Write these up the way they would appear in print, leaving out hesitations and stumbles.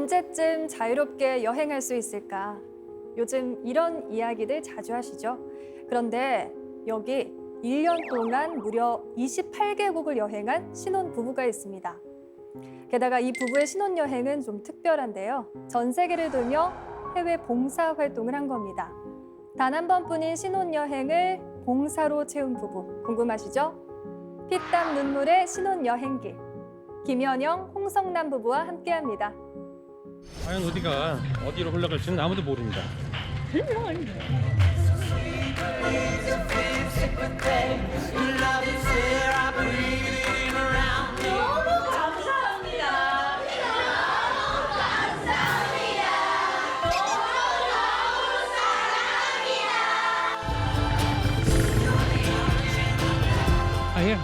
언제쯤 자유롭게 여행할 수 있을까? 요즘 이런 이야기들 자주 하시죠? 그런데 여기 1년 동안 무려 28개국을 여행한 신혼 부부가 있습니다. 게다가 이 부부의 신혼여행은 좀 특별한데요. 전 세계를 돌며 해외 봉사 활동을 한 겁니다. 단 한 번뿐인 신혼여행을 봉사로 채운 부부, 궁금하시죠? 피땀 눈물의 신혼여행기. 김현영, 홍성남 부부와 함께합니다. 과연 어디로 흘러갈지는 아무도 모릅니다. here.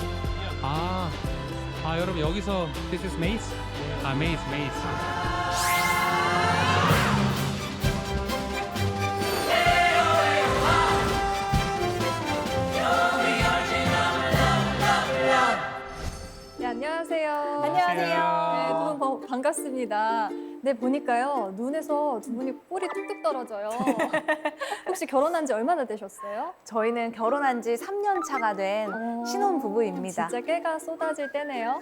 여러분 여기서 this is maze? maze. 네, 안녕하세요. 안녕하세요. 네, 두 분 반갑습니다. 네, 보니까요. 눈에서 두 분이 꿀이 뚝뚝 떨어져요. 혹시 결혼한 지 얼마나 되셨어요? 저희는 결혼한 지 3년 차가 된 신혼 부부입니다. 진짜 깨가 쏟아질 때네요.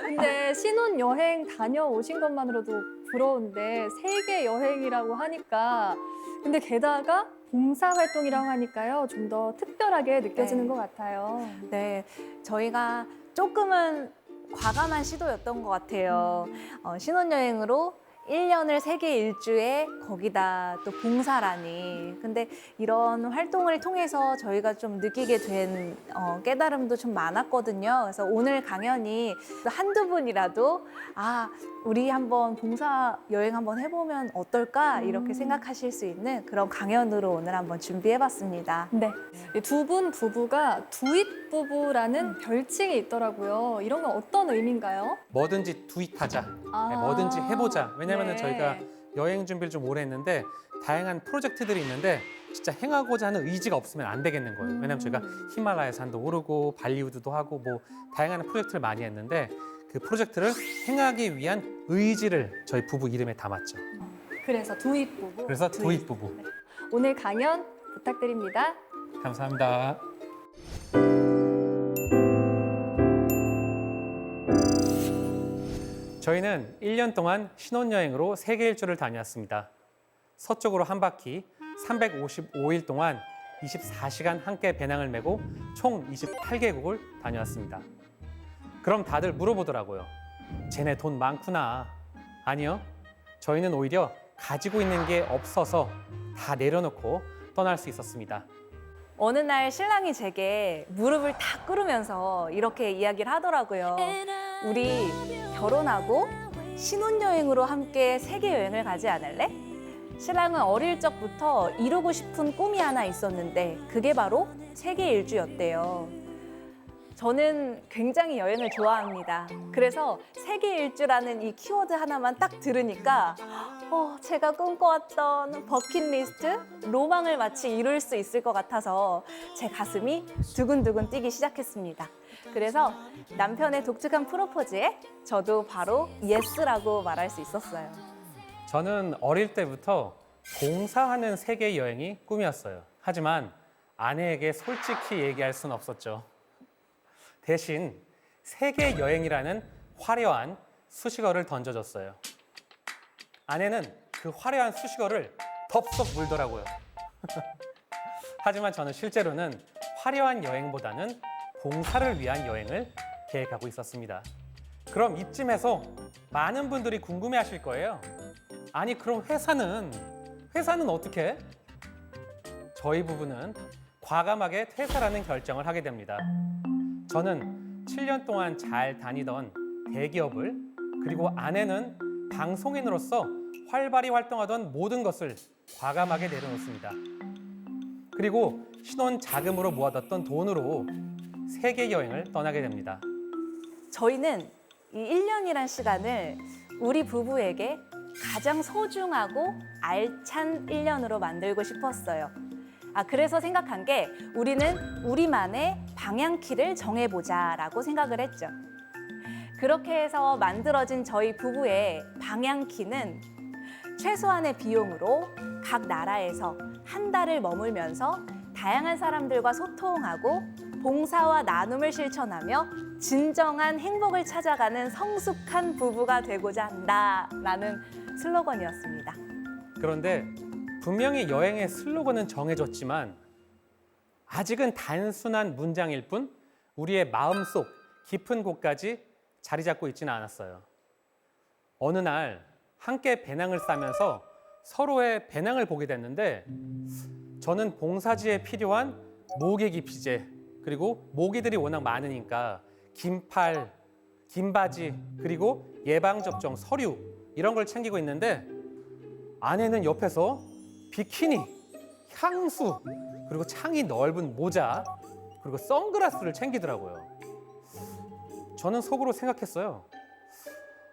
근데 신혼여행 다녀오신 것만으로도 부러운데 세계 여행이라고 하니까 근데 게다가 봉사활동이라고 하니까요. 좀 더 특별하게 느껴지는 것 같아요. 네, 저희가 조금은 과감한 시도였던 것 같아요. 신혼여행으로 1년을 세계 일주에 거기다 또 봉사라니. 근데 이런 활동을 통해서 저희가 좀 느끼게 된 깨달음도 좀 많았거든요. 그래서 오늘 강연이 한두 분이라도 우리 한번 봉사 여행 한번 해보면 어떨까 이렇게 생각하실 수 있는 그런 강연으로 오늘 한번 준비해봤습니다. 네, 두 분 부부가 두잇 부부라는 별칭이 있더라고요. 이런 건 어떤 의미인가요? 뭐든지 투입하자, 뭐든지 해보자. 왜냐하면 네. 저희가 여행 준비를 좀 오래 했는데 다양한 프로젝트들이 있는데 진짜 행하고자 하는 의지가 없으면 안 되겠는 거예요. 왜냐하면 저희가 히말라야 산도 오르고 발리우드도 하고 뭐 다양한 프로젝트를 많이 했는데 그 프로젝트를 행하기 위한 의지를 저희 부부 이름에 담았죠. 그래서 두잇 부부. 그래서 두잇 부부. 오늘 강연 부탁드립니다. 감사합니다. 저희는 1년 동안 신혼여행으로 세계 일주를 다녔습니다. 서쪽으로 한 바퀴 355일 동안 24시간 함께 배낭을 메고 총 28개국을 다녀왔습니다. 그럼 다들 물어보더라고요. 쟤네 돈 많구나. 아니요. 저희는 오히려 가지고 있는 게 없어서 다 내려놓고 떠날 수 있었습니다. 어느 날 신랑이 제게 무릎을 탁 꿇으면서 이렇게 이야기를 하더라고요. 우리 결혼하고 신혼여행으로 함께 세계 여행을 가지 않을래? 신랑은 어릴 적부터 이루고 싶은 꿈이 하나 있었는데 그게 바로 세계 일주였대요. 저는 굉장히 여행을 좋아합니다. 그래서 세계 일주라는 이 키워드 하나만 딱 들으니까 제가 꿈꿔왔던 버킷리스트, 로망을 마치 이룰 수 있을 것 같아서 제 가슴이 두근두근 뛰기 시작했습니다. 그래서 남편의 독특한 프로포즈에 저도 바로 예스라고 말할 수 있었어요. 저는 어릴 때부터 봉사하는 세계 여행이 꿈이었어요. 하지만 아내에게 솔직히 얘기할 수는 없었죠. 대신 세계 여행이라는 화려한 수식어를 던져줬어요. 아내는 그 화려한 수식어를 덥석 물더라고요. 하지만 저는 실제로는 화려한 여행보다는 봉사를 위한 여행을 계획하고 있었습니다. 그럼 이쯤에서 많은 분들이 궁금해하실 거예요. 아니 그럼 회사는 어떻게? 저희 부부는 과감하게 퇴사라는 결정을 하게 됩니다. 저는 7년 동안 잘 다니던 대기업을 그리고 아내는 방송인으로서 활발히 활동하던 모든 것을 과감하게 내려놓습니다. 그리고 신혼 자금으로 모아뒀던 돈으로 세계 여행을 떠나게 됩니다. 저희는 이 1년이란 시간을 우리 부부에게 가장 소중하고 알찬 1년으로 만들고 싶었어요. 그래서 생각한 게 우리는 우리만의 방향키를 정해보자라고 생각을 했죠. 그렇게 해서 만들어진 저희 부부의 방향키는 최소한의 비용으로 각 나라에서 한 달을 머물면서 다양한 사람들과 소통하고 봉사와 나눔을 실천하며 진정한 행복을 찾아가는 성숙한 부부가 되고자 한다라는 슬로건이었습니다. 그런데 분명히 여행의 슬로건은 정해졌지만 아직은 단순한 문장일 뿐 우리의 마음속 깊은 곳까지 자리 잡고 있지는 않았어요. 어느 날 함께 배낭을 싸면서 서로의 배낭을 보게 됐는데 저는 봉사지에 필요한 모기기 피제 그리고 모기들이 워낙 많으니까 긴 팔, 긴 바지 그리고 예방접종 서류 이런 걸 챙기고 있는데 아내는 옆에서 비키니, 향수 그리고 창이 넓은 모자 그리고 선글라스를 챙기더라고요. 저는 속으로 생각했어요.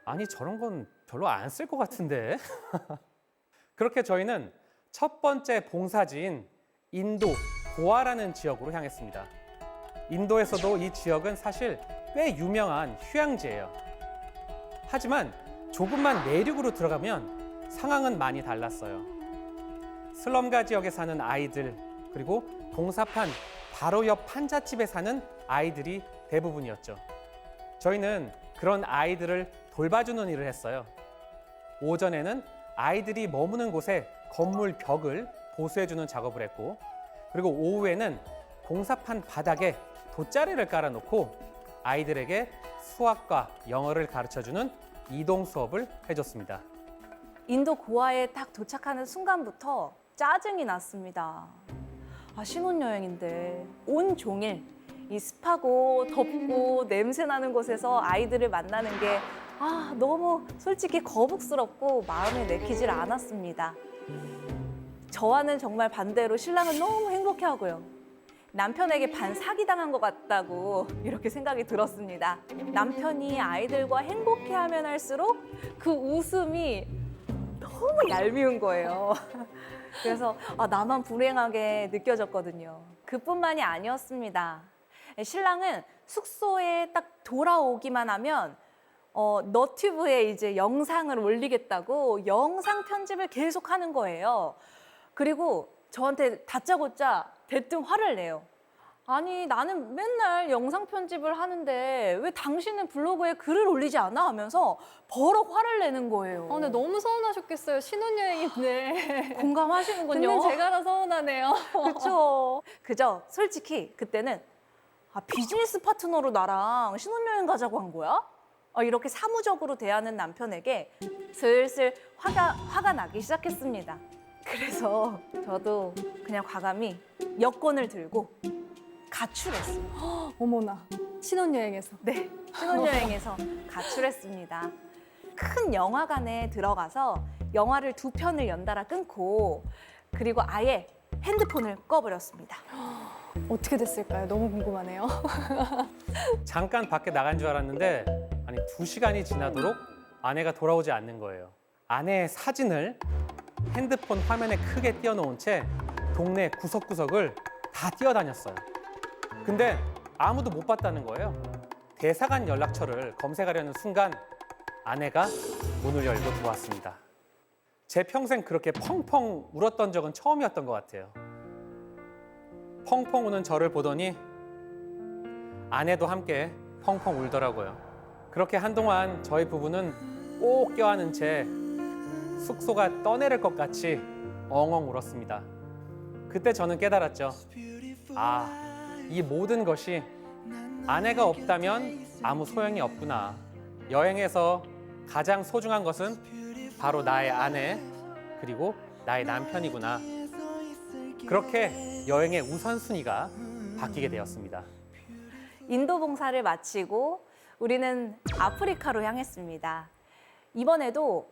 아니 저런 건 별로 안 쓸 것 같은데. 그렇게 저희는 첫 번째 봉사지인 인도 고아라는 지역으로 향했습니다. 인도에서도 이 지역은 사실 꽤 유명한 휴양지예요. 하지만 조금만 내륙으로 들어가면 상황은 많이 달랐어요. 슬럼가 지역에 사는 아이들 그리고 봉사판 바로 옆 판잣집에 사는 아이들이 대부분이었죠. 저희는 그런 아이들을 돌봐주는 일을 했어요. 오전에는 아이들이 머무는 곳에 건물 벽을 보수해주는 작업을 했고 그리고 오후에는 봉사판 바닥에 돗자리를 깔아놓고 아이들에게 수학과 영어를 가르쳐주는 이동 수업을 해줬습니다. 인도 고아에 딱 도착하는 순간부터 짜증이 났습니다. 신혼여행인데 온종일 이 습하고 덥고 냄새 나는 곳에서 아이들을 만나는 게 너무 솔직히 거북스럽고 마음에 내키질 않았습니다. 저와는 정말 반대로 신랑은 너무 행복해하고요. 남편에게 반 사기당한 것 같다고 이렇게 생각이 들었습니다. 남편이 아이들과 행복해하면 할수록 그 웃음이 너무 얄미운 거예요. 그래서 나만 불행하게 느껴졌거든요. 그뿐만이 아니었습니다. 신랑은 숙소에 딱 돌아오기만 하면 너튜브에 이제 영상을 올리겠다고 영상 편집을 계속 하는 거예요. 그리고 저한테 다짜고짜 대뜸 화를 내요. 아니 나는 맨날 영상 편집을 하는데 왜 당신은 블로그에 글을 올리지 않아? 하면서 버럭 화를 내는 거예요. 근데 너무 서운하셨겠어요. 신혼여행인데. 공감하시는군요. 듣는 제가 더 서운하네요. 그렇죠. 그죠? 솔직히 그때는 비즈니스 파트너로 나랑 신혼여행 가자고 한 거야? 이렇게 사무적으로 대하는 남편에게 슬슬 화가 나기 시작했습니다. 그래서 저도 그냥 과감히 여권을 들고 가출했어요. 어머나. 신혼여행에서. 네, 신혼여행에서 가출했습니다. 큰 영화관에 들어가서 영화를 2편을 연달아 끊고 그리고 아예 핸드폰을 꺼버렸습니다. 어떻게 됐을까요? 너무 궁금하네요. 잠깐 밖에 나간 줄 알았는데 아니 2시간이 지나도록 아내가 돌아오지 않는 거예요. 아내의 사진을 핸드폰 화면에 크게 띄워놓은 채 동네 구석구석을 다 뛰어다녔어요. 근데 아무도 못 봤다는 거예요. 대사관 연락처를 검색하려는 순간 아내가 문을 열고 들어왔습니다. 제 평생 그렇게 펑펑 울었던 적은 처음이었던 것 같아요. 펑펑 우는 저를 보더니 아내도 함께 펑펑 울더라고요. 그렇게 한동안 저희 부부는 꼭 껴안은 채 숙소가 떠내릴 것 같이 엉엉 울었습니다. 그때 저는 깨달았죠. 이 모든 것이 아내가 없다면 아무 소용이 없구나. 여행에서 가장 소중한 것은 바로 나의 아내 그리고 나의 남편이구나. 그렇게 여행의 우선순위가 바뀌게 되었습니다. 인도 봉사를 마치고 우리는 아프리카로 향했습니다. 이번에도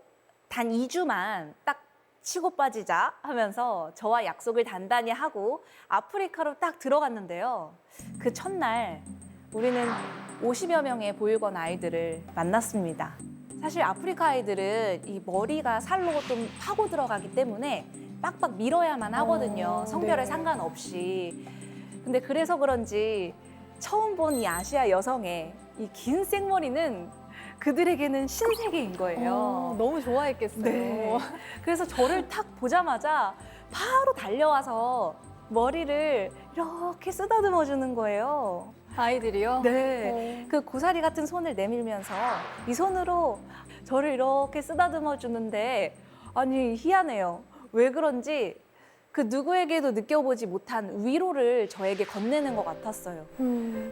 단 2주만 딱 치고 빠지자 하면서 저와 약속을 단단히 하고 아프리카로 딱 들어갔는데요. 그 첫날 우리는 50여 명의 보육원 아이들을 만났습니다. 사실 아프리카 아이들은 이 머리가 살로 좀 파고 들어가기 때문에 빡빡 밀어야만 하거든요. 성별에 네. 상관없이. 근데 그래서 그런지 처음 본 이 아시아 여성의 이 긴 생머리는 그들에게는 신세계인 거예요. 너무 좋아했겠어요. 네. 그래서 저를 탁 보자마자 바로 달려와서 머리를 이렇게 쓰다듬어 주는 거예요. 아이들이요? 네. 그 고사리 같은 손을 내밀면서 이 손으로 저를 이렇게 쓰다듬어 주는데 아니 희한해요. 왜 그런지 그 누구에게도 느껴보지 못한 위로를 저에게 건네는 것 같았어요.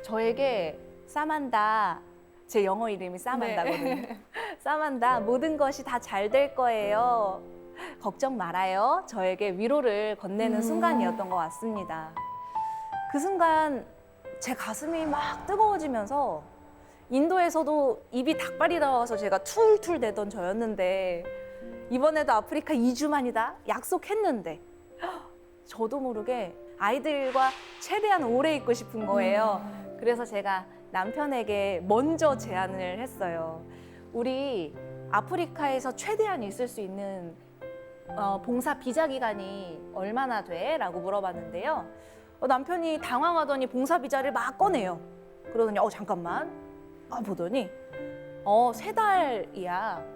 저에게 사만다, 제 영어 이름이 사만다거든요. 사만다, 모든 것이 다 잘 될 거예요. 걱정 말아요. 저에게 위로를 건네는 순간이었던 것 같습니다. 그 순간 제 가슴이 막 뜨거워지면서 인도에서도 입이 닭발이 나와서 제가 툴툴 대던 저였는데 이번에도 아프리카 2주 만이다 약속했는데 저도 모르게 아이들과 최대한 오래 있고 싶은 거예요. 그래서 제가 남편에게 먼저 제안을 했어요. 우리 아프리카에서 최대한 있을 수 있는 봉사 비자 기간이 얼마나 돼? 라고 물어봤는데요. 남편이 당황하더니 봉사 비자를 막 꺼내요. 그러더니 잠깐만 보더니 3달이야.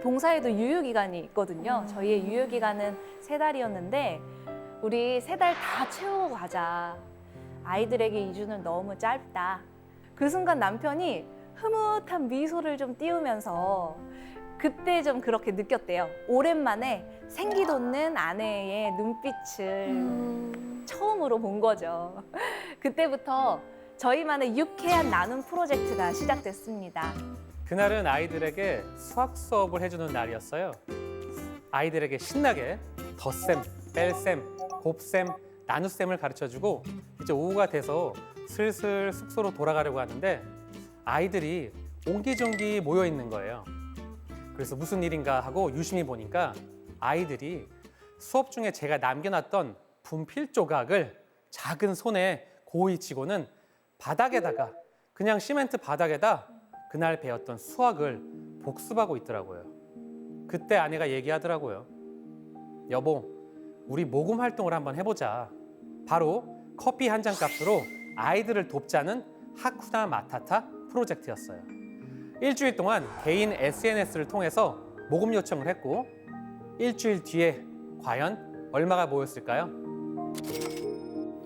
봉사에도 유효기간이 있거든요. 저희의 유효기간은 3달이었는데 우리 3달 다 채우고 가자. 아이들에게 2주는 너무 짧다. 그 순간 남편이 흐뭇한 미소를 좀 띄우면서 그때 좀 그렇게 느꼈대요. 오랜만에 생기 돋는 아내의 눈빛을 처음으로 본 거죠. 그때부터 저희만의 유쾌한 나눔 프로젝트가 시작됐습니다. 그날은 아이들에게 수학 수업을 해주는 날이었어요. 아이들에게 신나게 덧셈, 뺄셈, 곱셈, 나눗셈을 가르쳐주고 이제 오후가 돼서 슬슬 숙소로 돌아가려고 하는데 아이들이 옹기종기 모여 있는 거예요. 그래서 무슨 일인가 하고 유심히 보니까 아이들이 수업 중에 제가 남겨놨던 분필 조각을 작은 손에 고이 치고는 바닥에다가 그냥 시멘트 바닥에다 그날 배웠던 수학을 복습하고 있더라고요. 그때 아내가 얘기하더라고요. 여보, 우리 모금 활동을 한번 해보자. 바로 커피 한 잔 값으로 아이들을 돕자는 하쿠나 마타타 프로젝트였어요. 일주일 동안 개인 SNS를 통해서 모금 요청을 했고 일주일 뒤에 과연 얼마가 모였을까요?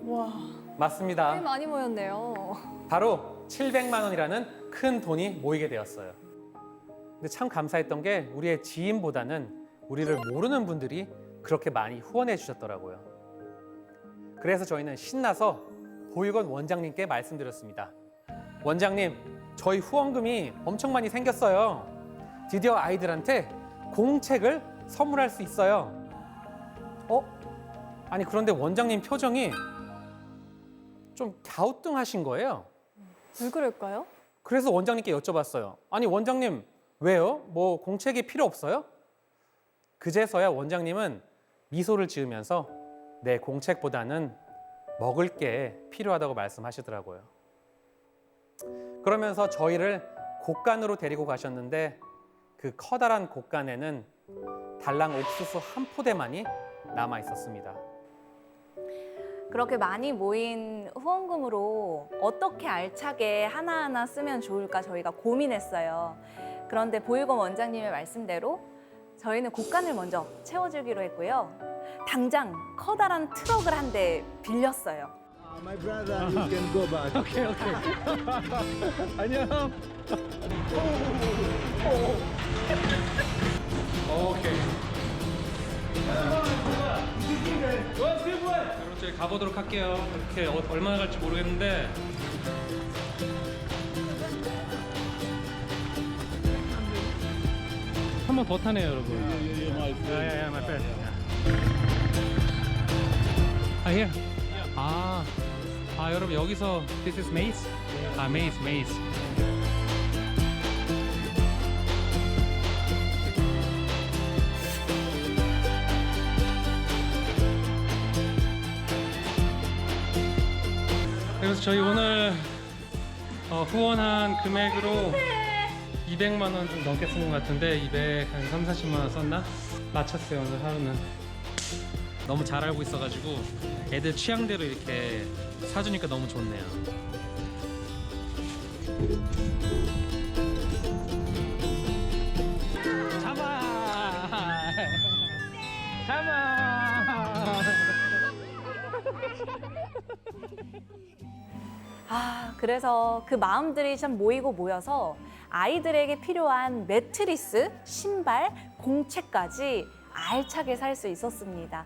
와, 맞습니다. 꽤 많이 모였네요. 바로 700만 원이라는 큰 돈이 모이게 되었어요. 근데 참 감사했던 게 우리의 지인보다는 우리를 모르는 분들이 그렇게 많이 후원해 주셨더라고요. 그래서 저희는 신나서 보육원 원장님께 말씀드렸습니다. 원장님, 저희 후원금이 엄청 많이 생겼어요. 드디어 아이들한테 공책을 선물할 수 있어요. 아니 그런데 원장님 표정이 좀 갸우뚱하신 거예요. 왜 그럴까요? 그래서 원장님께 여쭤봤어요. 아니 원장님 왜요? 뭐 공책이 필요 없어요? 그제서야 원장님은 미소를 지으면서 내 공책보다는 먹을 게 필요하다고 말씀하시더라고요. 그러면서 저희를 곳간으로 데리고 가셨는데 그 커다란 곳간에는 달랑 옥수수 한 포대만이 남아 있었습니다. 그렇게 많이 모인 후원금으로 어떻게 알차게 하나하나 쓰면 좋을까 저희가 고민했어요. 그런데 보육원 원장님의 말씀대로 저희는 곳간을 먼저 채워주기로 했고요. 당장 커다란 트럭을 한 대 빌렸어요. My brother, you can go back. Okay, okay. 안녕. 오케이. 그럼 저희 가보도록 할게요. 이렇게 얼마나 갈지 모르겠는데. 한 번 더 타네요, 여러분. 야야야, my friend. here. 여러분 여기서 this is maze? maze. 그래서 저희 오늘 후원한 금액으로 200만 원 좀 넘게 쓴 것 같은데 200한 30, 40만 원 썼나? 마쳤어요 오늘 하루는. 너무 잘 알고 있어가지고 애들 취향대로 이렇게 사주니까 너무 좋네요. 그래서 그 마음들이 참 모이고 모여서 아이들에게 필요한 매트리스, 신발, 공책까지 알차게 살 수 있었습니다.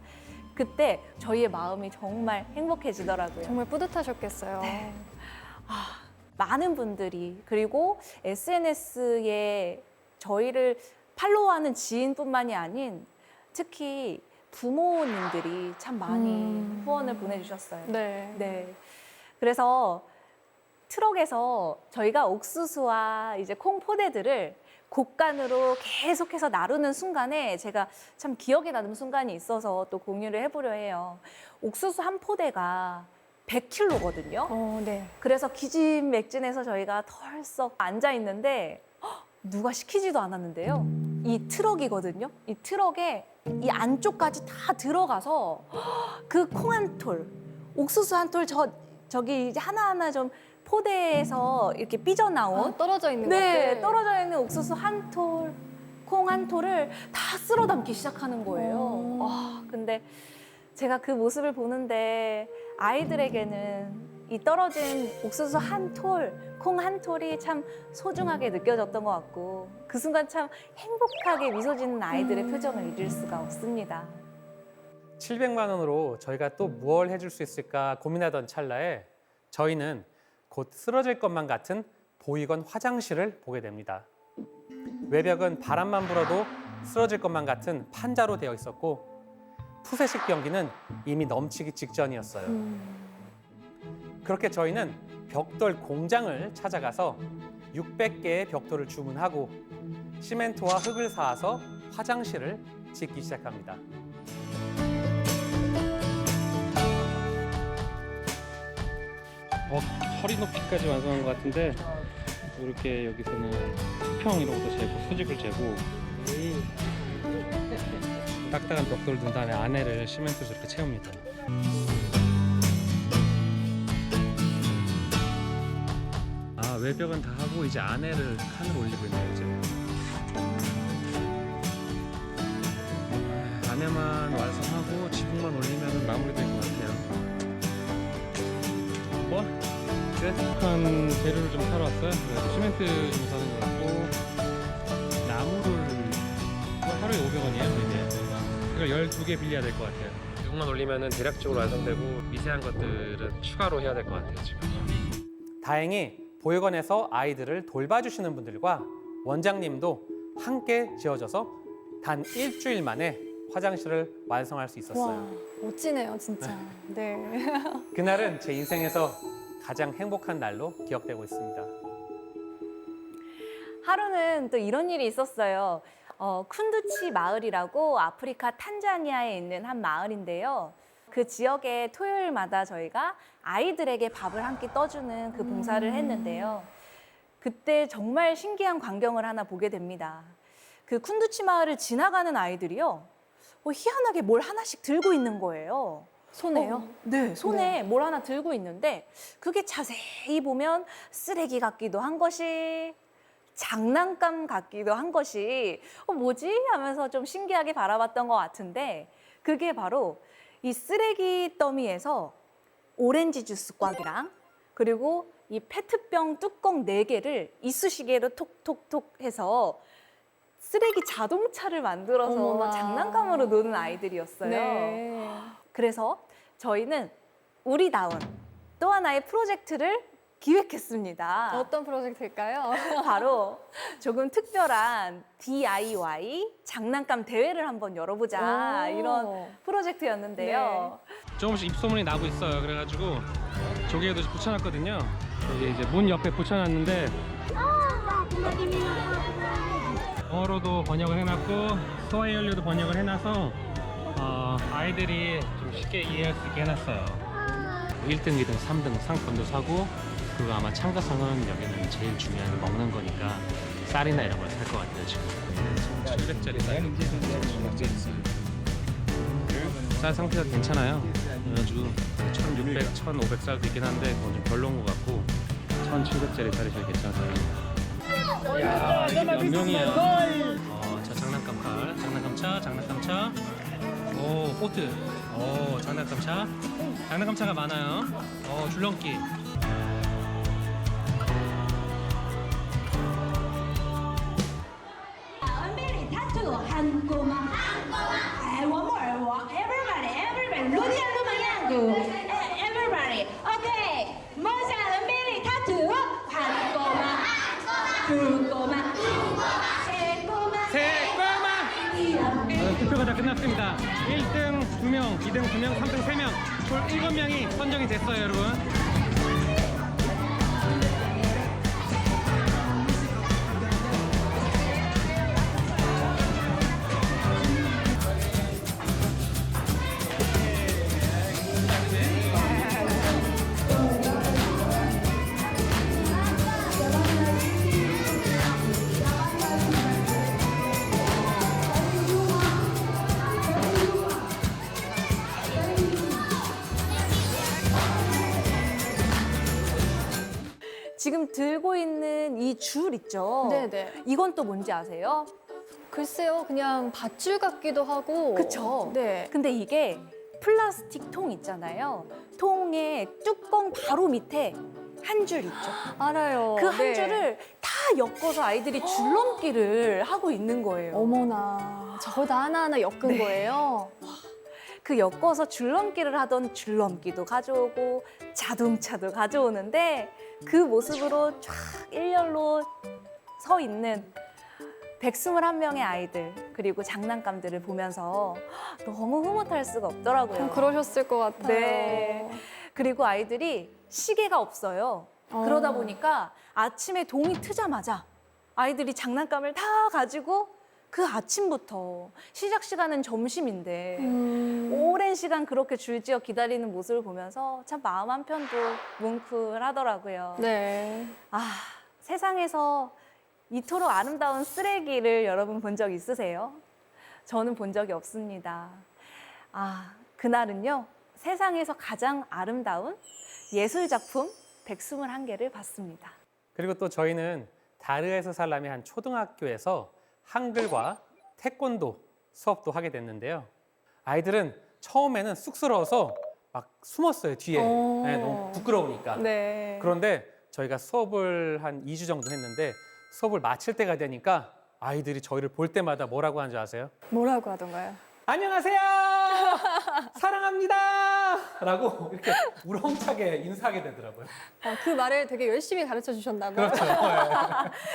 그때 저희의 마음이 정말 행복해지더라고요. 정말 뿌듯하셨겠어요. 네. 많은 분들이, 그리고 SNS에 저희를 팔로우하는 지인뿐만이 아닌 특히 부모님들이 참 많이 후원을 보내주셨어요. 네. 네. 그래서 트럭에서 저희가 옥수수와 이제 콩 포대들을 곡간으로 계속해서 나르는 순간에 제가 참 기억에 남는 순간이 있어서 또 공유를 해보려 해요. 옥수수 한 포대가 100kg거든요. 네. 그래서 기진맥진해서 저희가 털썩 앉아 있는데 누가 시키지도 않았는데요. 이 트럭이거든요. 이 트럭에 이 안쪽까지 다 들어가서 그 콩 한 톨, 옥수수 한 톨, 저기 이제 하나하나 좀 포대에서 이렇게 삐져나온 떨어져 있는 네, 것들. 떨어져 있는 옥수수 한 톨, 콩 한 톨을 다 쓸어 담기 시작하는 거예요. 와, 근데 제가 그 모습을 보는데 아이들에게는 이 떨어진 옥수수 한 톨, 콩 한 톨이 참 소중하게 느껴졌던 것 같고 그 순간 참 행복하게 미소 짓는 아이들의 표정을 잊을 수가 없습니다. 700만 원으로 저희가 또 무엇을 해줄 수 있을까 고민하던 찰나에 저희는 곧 쓰러질 것만 같은 보이건 화장실을 보게 됩니다. 외벽은 바람만 불어도 쓰러질 것만 같은 판자로 되어 있었고 푸세식 변기는 이미 넘치기 직전이었어요. 그렇게 저희는 벽돌 공장을 찾아가서 600개의 벽돌을 주문하고 시멘트와 흙을 사와서 화장실을 짓기 시작합니다. 허리 높이까지 완성한 것 같은데 이렇게 여기서는 수평 이런 것도 재고 수직을 재고 딱딱한 벽돌을 둔 다음에 안에를 시멘트로 이렇게 채웁니다. 외벽은 다 하고 이제 안에를 칸을 올리고 있네요. 이제 안에만 완성하고 지붕만 올리면 마무리될 것 같아요. 한 재료를 좀 사러 왔어요. 그래서 시멘트 좀 사는 것 같고 나무를 하루에 500원이에요. 이걸 12개 빌려야 될 것 같아요. 지붕만 올리면 대략적으로 완성되고 미세한 것들은 추가로 해야 될 것 같아요. 지금. 다행히 보육원에서 아이들을 돌봐주시는 분들과 원장님도 함께 지어줘서 단 일주일 만에 화장실을 완성할 수 있었어요. 와, 멋지네요, 진짜. 네. 그날은 제 인생에서 가장 행복한 날로 기억되고 있습니다. 하루는 또 이런 일이 있었어요. 쿤두치 마을이라고 아프리카 탄자니아에 있는 한 마을인데요. 그 지역에 토요일마다 저희가 아이들에게 밥을 한 끼 떠주는 그 봉사를 했는데요. 그때 정말 신기한 광경을 하나 보게 됩니다. 그 쿤두치 마을을 지나가는 아이들이요. 희한하게 뭘 하나씩 들고 있는 거예요. 손에요? 네, 손에 뭘 하나 들고 있는데 그게 자세히 보면 쓰레기 같기도 한 것이 장난감 같기도 한 것이 뭐지? 하면서 좀 신기하게 바라봤던 것 같은데 그게 바로 이 쓰레기 더미에서 오렌지 주스 꽉이랑 그리고 이 페트병 뚜껑 4개를 이쑤시개로 톡톡톡 해서 쓰레기 자동차를 만들어서 어머나. 장난감으로 노는 아이들이었어요. 네. 그래서 저희는 우리다운 또 하나의 프로젝트를 기획했습니다. 어떤 프로젝트일까요? 바로 조금 특별한 DIY 장난감 대회를 한번 열어보자 오. 이런 프로젝트였는데요. 조금씩 입소문이 나고 있어요. 그래가지고 조개에도 붙여놨거든요. 여기 이제 문 옆에 붙여놨는데 영어로도 번역을 해놨고 스와히일리도 번역을 해놔서 아이들이 좀 쉽게 이해할 수 있게 해놨어요. 1등, 2등, 3등 상품도 사고 그리고 아마 참가상은 여기는 제일 중요한 먹는 거니까 쌀이나 이런 걸 살 것 같아요. 지금 700짜리 쌀 상태가 괜찮아요. 그래가지고 1600, 1500쌀도 있긴 한데 그건 좀 별로인 것 같고 1700짜리 쌀이 제일 괜찮아요. 이야, 이게 몇 명이야. 자, 장난감 칼, 장난감차, 장난감차. 오, 보트. 오, 장난감차. 장난감차가 많아요. 줄넘기. 새꼬마! 투표가 다 끝났습니다. 1등 2명, 2등 2명, 3등 3명, 총 7명이 선정이 됐어요, 여러분. 지금 들고 있는 이 줄 있죠? 네네. 이건 또 뭔지 아세요? 글쎄요, 그냥 밧줄 같기도 하고. 그쵸? 네. 근데 이게 플라스틱 통 있잖아요. 통의 뚜껑 바로 밑에 한 줄 있죠. 알아요. 그 한 네. 줄을 다 엮어서 아이들이 줄넘기를 하고 있는 거예요. 어머나, 저걸 다 하나하나 엮은 거예요? 그 엮어서 줄넘기를 하던 줄넘기도 가져오고 자동차도 가져오는데 그 모습으로 쫙 일렬로 서 있는 121명의 아이들 그리고 장난감들을 보면서 너무 흐뭇할 수가 없더라고요. 그러셨을 것 같아요. 네. 그리고 아이들이 시계가 없어요. 그러다 보니까 아침에 동이 트자마자 아이들이 장난감을 다 가지고 그 아침부터 시작 시간은 점심인데 오랜 시간 그렇게 줄지어 기다리는 모습을 보면서 참 마음 한편도 뭉클하더라고요. 네. 아, 세상에서 이토록 아름다운 쓰레기를 여러분 본 적 있으세요? 저는 본 적이 없습니다. 아, 그날은요, 세상에서 가장 아름다운 예술작품 121개를 봤습니다. 그리고 또 저희는 다르에서 살람의 한 초등학교에서 한글과 태권도 수업도 하게 됐는데요. 아이들은 처음에는 쑥스러워서 막 숨었어요, 뒤에. 네, 너무 부끄러우니까. 네. 그런데 저희가 수업을 한 2주 정도 했는데 수업을 마칠 때가 되니까 아이들이 저희를 볼 때마다 뭐라고 하는지 아세요? 뭐라고 하던가요? 안녕하세요! 사랑합니다! 라고 이렇게 우렁차게 인사하게 되더라고요. 그 말을 되게 열심히 가르쳐 주셨나 봐요. 그렇죠.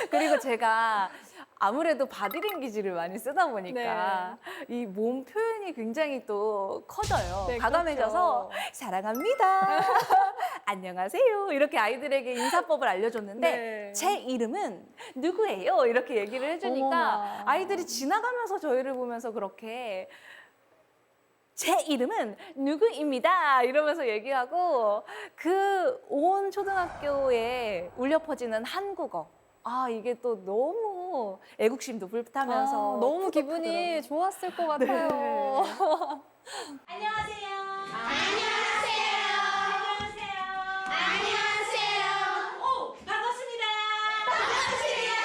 그리고 제가 아무래도 바디랭귀지를 많이 쓰다 보니까 이 몸 표현이 굉장히 또 커져요. 네, 과감해져서 그렇죠. 사랑합니다. 안녕하세요. 이렇게 아이들에게 인사법을 알려줬는데 네. 제 이름은 누구예요? 이렇게 얘기를 해주니까 어머나. 아이들이 지나가면서 저희를 보면서 그렇게 제 이름은 누구입니다. 이러면서 얘기하고 그 온 초등학교에 울려 퍼지는 한국어. 아, 이게 또 너무 애국심도 불타면서 너무 푸석하더라고요. 기분이 좋았을 것 같아요. 안녕하세요. 안녕하세요. 안녕하세요. 안녕하세요. 오, 반갑습니다. 반갑습니다.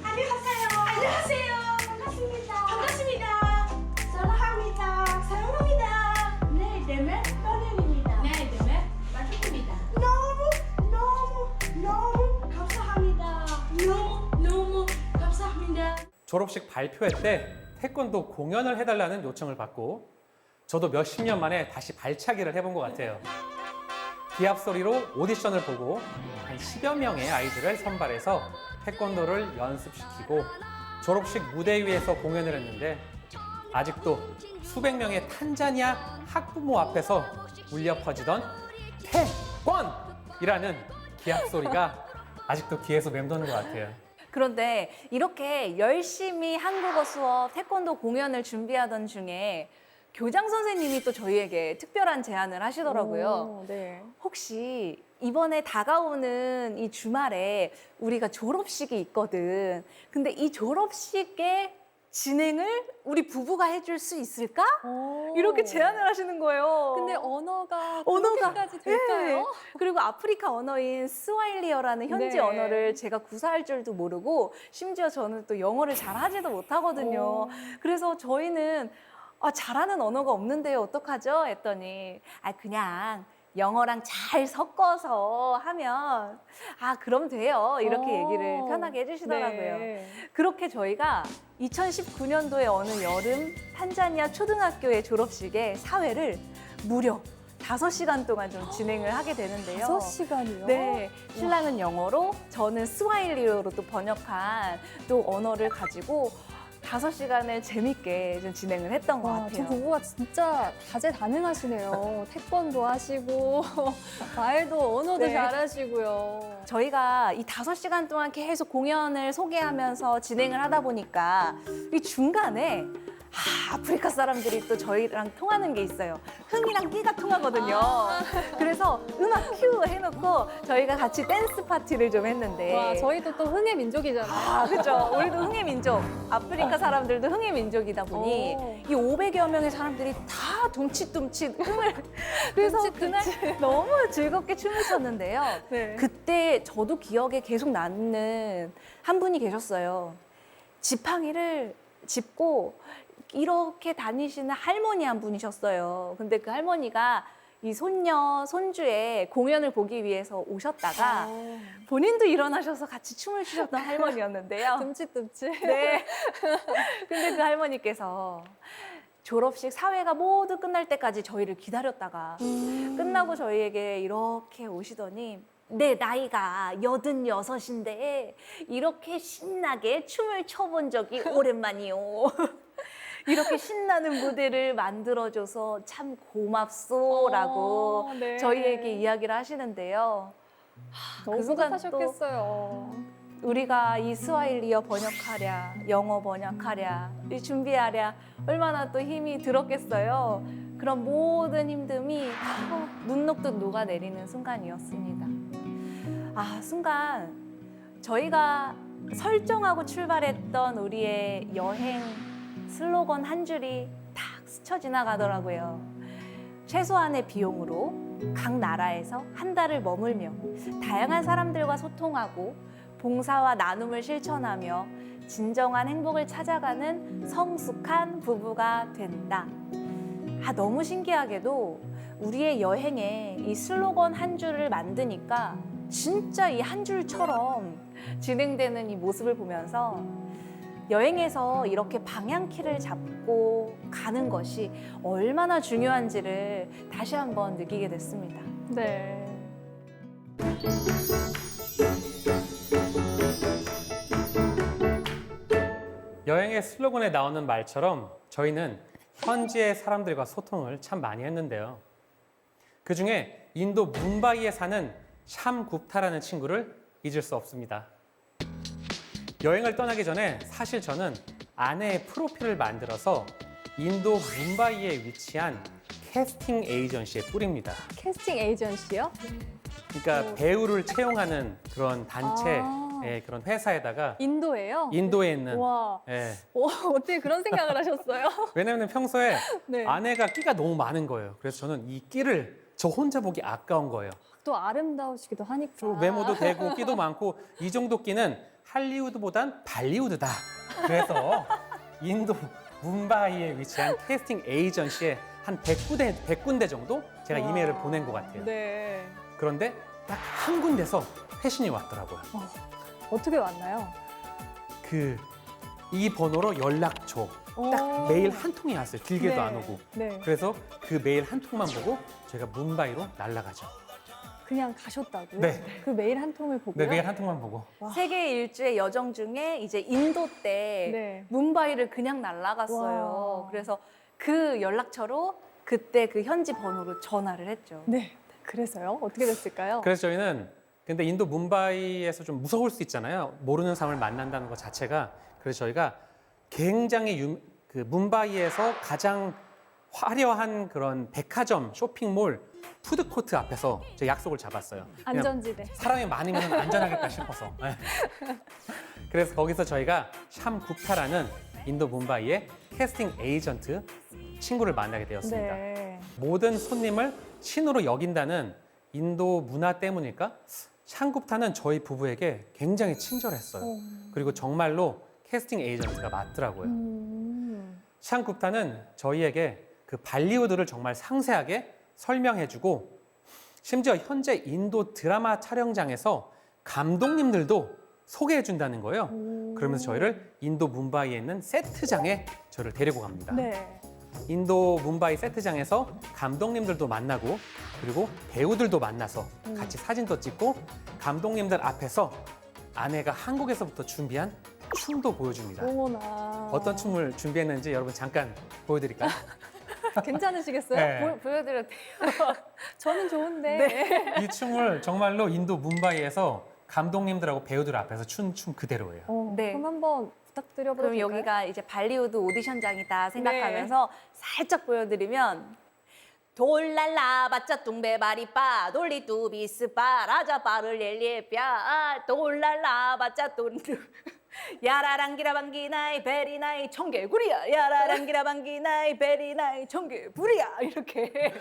안녕하세요. 안녕하세요. 반갑습니다. 반갑습니다. 사랑합니다. 사랑합니다. 내 이름은 떠nem입니다. 내 이름은 마주입니다. 너무 감사합니다. 너무 감사합니다. 졸업식 발표회 때 태권도 공연을 해달라는 요청을 받고 저도 몇십 년 만에 다시 발차기를 해본 것 같아요. 기합 소리로 오디션을 보고 한 10여 명의 아이들을 선발해서 태권도를 연습시키고 졸업식 무대 위에서 공연을 했는데 아직도 수백 명의 탄자니아 학부모 앞에서 울려 퍼지던 태권이라는 기합 소리가 아직도 귀에서 맴도는 것 같아요. 그런데 이렇게 열심히 한국어 수업, 태권도 공연을 준비하던 중에 교장 선생님이 또 저희에게 특별한 제안을 하시더라고요. 오, 네. 혹시 이번에 다가오는 이 주말에 우리가 졸업식이 있거든. 근데 이 졸업식의 진행을 우리 부부가 해줄 수 있을까? 이렇게 제안을 하시는 거예요. 근데 언어가 언어가, 그렇게까지 될까요? 네. 그리고 아프리카 언어인 스와힐리어라는 현지 네. 언어를 제가 구사할 줄도 모르고 심지어 저는 또 영어를 잘 하지도 못하거든요. 그래서 저희는 잘하는 언어가 없는데요. 어떡하죠? 했더니 그냥 영어랑 잘 섞어서 하면 그럼 돼요. 이렇게 얘기를 편하게 해주시더라고요. 네. 그렇게 저희가 2019년도에 어느 여름 탄자니아 초등학교의 졸업식에 사회를 무려 5시간 동안 좀 진행을 하게 되는데요. 5시간이요? 네, 신랑은 영어로, 저는 스와힐리어로 또 번역한 또 언어를 가지고 5시간을 재밌게 좀 진행을 했던 것 와, 같아요. 두 부부가 진짜 다재다능하시네요. 태권도 하시고 말도 언어도 네. 잘하시고요. 저희가 이 5시간 동안 계속 공연을 소개하면서 진행을 하다 보니까 이 중간에 아프리카 사람들이 또 저희랑 통하는 게 있어요. 흥이랑 끼가 통하거든요. 그래서 음악 큐 해놓고 저희가 같이 댄스 파티를 좀 했는데. 와, 저희도 또 흥의 민족이잖아요. 그렇죠. 우리도 흥의 민족. 아프리카 사람들도 흥의 민족이다 보니 오. 이 500여 명의 사람들이 다 둠칫둠칫 흥을. 그래서 그날 너무 즐겁게 춤을 췄는데요. 네. 그때 저도 기억에 계속 남는 한 분이 계셨어요. 지팡이를 짚고 이렇게 다니시는 할머니 한 분이셨어요. 근데 그 할머니가 이 손녀, 손주의 공연을 보기 위해서 오셨다가 본인도 일어나셔서 같이 춤을 추셨던 할머니였는데요. 듬칫듬칫. 네. 근데 그 할머니께서 졸업식 사회가 모두 끝날 때까지 저희를 기다렸다가 끝나고 저희에게 이렇게 오시더니 내 나이가 86인데 이렇게 신나게 춤을 춰본 적이 오랜만이요. 이렇게 신나는 무대를 만들어줘서 참 고맙소라고 네. 저희에게 이야기를 하시는데요. 너무 그 순간 뿌듯하셨겠어요. 우리가 이 스와힐리어 번역하랴, 영어 번역하랴, 이 준비하랴 얼마나 또 힘이 들었겠어요. 그런 모든 힘듦이 눈 녹듯 녹아내리는 순간이었습니다. 순간 저희가 설정하고 출발했던 우리의 여행 슬로건 한 줄이 탁 스쳐 지나가더라고요. 최소한의 비용으로 각 나라에서 한 달을 머물며 다양한 사람들과 소통하고 봉사와 나눔을 실천하며 진정한 행복을 찾아가는 성숙한 부부가 된다. 너무 신기하게도 우리의 여행에 이 슬로건 한 줄을 만드니까 진짜 이 한 줄처럼 진행되는 이 모습을 보면서 여행에서 이렇게 방향키를 잡고 가는 것이 얼마나 중요한지를 다시 한번 느끼게 됐습니다. 네. 여행의 슬로건에 나오는 말처럼 저희는 현지의 사람들과 소통을 참 많이 했는데요. 그중에 인도 뭄바이에 사는 샴 kup타라는 친구를 잊을 수 없습니다. 여행을 떠나기 전에 사실 저는 아내의 프로필을 만들어서 인도 뭄바이에 위치한 캐스팅 에이전시에 뿌립니다. 캐스팅 에이전시요? 그러니까 배우를 채용하는 그런 단체, 아. 그런 회사에다가 인도예요? 인도에 있는 와, 예. 어떻게 그런 생각을 하셨어요? 왜냐하면 평소에 네. 아내가 끼가 너무 많은 거예요. 그래서 저는 이 끼를 저 혼자 보기 아까운 거예요. 또 아름다우시기도 하니까. 좀 외모도 되고 끼도 많고 이 정도 끼는 할리우드보단 발리우드다. 그래서 인도 뭄바이에 위치한 캐스팅 에이전시에 한 100군데 정도 제가 와. 이메일을 보낸 것 같아요. 네. 그런데 딱 한 군데서 회신이 왔더라고요. 어떻게 왔나요? 이 번호로 연락줘. 딱 메일 한 통이 왔어요. 길게도 네. 안 오고. 네. 그래서 그 메일 한 통만 보고 저희가 뭄바이로 날아가죠. 그냥 가셨다고요? 네. 그 메일 한 통을 보고요? 네, 메일 한 통만 보고. 세계 일주의 여정 중에 이제 인도 때 네. 뭄바이를 그냥 날아갔어요. 와. 그래서 그 연락처로 그때 그 현지 번호로 전화를 했죠. 네. 그래서요? 어떻게 됐을까요? 그래서 저희는 근데 인도 뭄바이에서 좀 무서울 수 있잖아요. 모르는 사람을 만난다는 것 자체가. 그래서 저희가 굉장히 그 뭄바이에서 가장 화려한 그런 백화점, 쇼핑몰, 푸드코트 앞에서 제 약속을 잡았어요. 그냥 안전지대. 사람이 많으면 안전하겠다 싶어서. 네. 그래서 거기서 저희가 샴 kup타라는 인도 뭄바이의 캐스팅 에이전트 친구를 만나게 되었습니다. 네. 모든 손님을 신으로 여긴다는 인도 문화 때문일까? 샴 kup타는 저희 부부에게 굉장히 친절했어요. 그리고 정말로 캐스팅 에이전트가 맞더라고요. 샴 kup타는 저희에게 그 발리우드를 정말 상세하게 설명해주고 심지어 현재 인도 드라마 촬영장에서 감독님들도 소개해준다는 거예요. 그러면서 저희를 인도 뭄바이에 있는 세트장에 저를 데리고 갑니다. 네. 인도 뭄바이 세트장에서 감독님들도 만나고 그리고 배우들도 만나서 같이 사진도 찍고 감독님들 앞에서 아내가 한국에서부터 준비한 춤도 보여줍니다. 어머나. 어떤 춤을 준비했는지 여러분 잠깐 보여드릴까요? 괜찮으시겠어요? 네. 보여드려도 돼요? 저는 좋은데. 네. 이 춤을 정말로 인도 뭄바이에서 감독님들하고 배우들 앞에서 춘 춤 그대로예요. 네. 그럼 한번 부탁드려봐도 그럼 될까요? 여기가 이제 발리우드 오디션장이다 생각하면서 살짝 보여드리면 돌랄라 바짜 뚱베바리빠 돌리 뚜비스빠 라자빠를 엘리에뼈 돌랄라 바짜 뚱 야라랑기라방기나이 베리나이 청개구리야 야라랑기라방기나이 베리나이 청개구리야 이렇게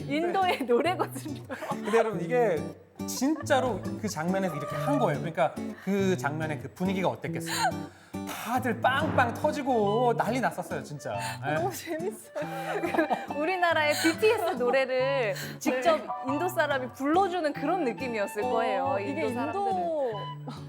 인도의 노래거든요. 근데 여러분 이게 진짜로 그 장면에서 이렇게 한 거예요. 그러니까 그 장면의 그 분위기가 어땠겠어요? 다들 빵빵 터지고 난리 났었어요, 진짜. 예. 너무 재밌어요. 우리나라의 BTS 노래를 직접 인도 사람이 불러주는 그런 느낌이었을 거예요. 이게 사람들은. 인도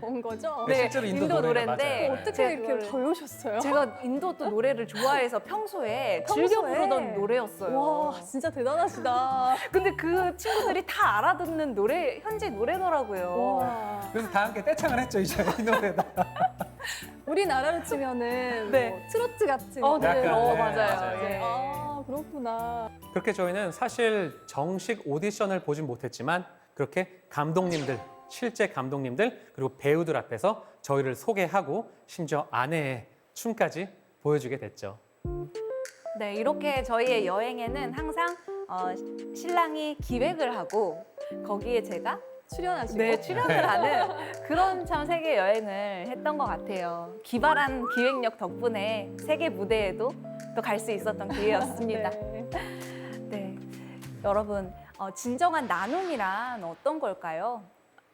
온 거죠? 네, 실제로 인도 노래가 노래인데 맞아요. 어떻게 제가 이렇게 그걸- 배우셨어요? 제가 인도 또 노래를 좋아해서 평소에 즐겨 평소에? 부르던 노래였어요. 와, 진짜 대단하시다. 근데 그 친구들이 다 알아듣는 노래, 현지 노래더라고요. 와. 그래서 다 함께 떼창을 했죠, 이제 이 노래다. 우리나라로 치면은 네. 뭐 트로트 같은. 네. 약간, 네, 맞아요. 맞아요. 네. 아, 그렇구나. 그렇게 저희는 사실 정식 오디션을 보진 못했지만 그렇게 감독님들, 실제 감독님들 그리고 배우들 앞에서 저희를 소개하고 심지어 아내의 춤까지 보여주게 됐죠. 네, 이렇게 저희의 여행에는 항상 신랑이 기획을 하고 거기에 제가 출연하시고. 네, 출연을 하는 그런 참 세계 여행을 했던 것 같아요. 기발한 기획력 덕분에 세계 무대에도 또 갈 수 있었던 기회였습니다. 네. 네, 여러분 진정한 나눔이란 어떤 걸까요?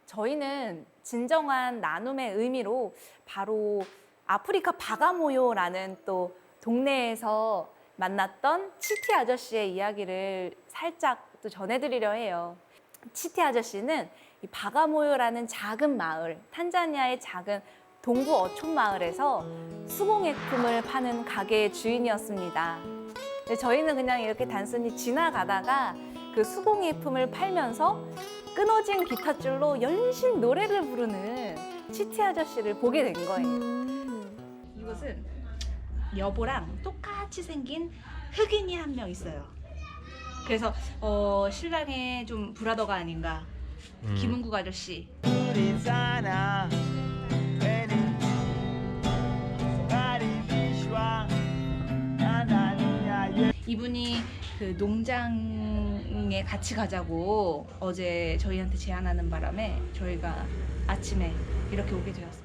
저희는 진정한 나눔의 의미로 바로 아프리카 바가모요라는 또 동네에서 만났던 치티 아저씨의 이야기를 살짝 또 전해드리려 해요. 치티 아저씨는 이 바가모요라는 작은 마을, 탄자니아의 작은 동부 어촌 마을에서 수공예품을 파는 가게의 주인이었습니다. 근데 저희는 그냥 이렇게 단순히 지나가다가 그 수공예품을 팔면서 끊어진 기타줄로 연신 노래를 부르는 치티 아저씨를 보게 된 거예요. 이곳은 여보랑 똑같이 생긴 흑인이 한 명 있어요. 그래서 신랑의 좀 브라더가 아닌가. 김은국 아저씨. Di sana Pwede Maribishwa Ananiya 이분이 그 농장에 같이 가자고 어제 저희한테 제안하는 바람에 저희가 아침에 이렇게 오게 되었어요.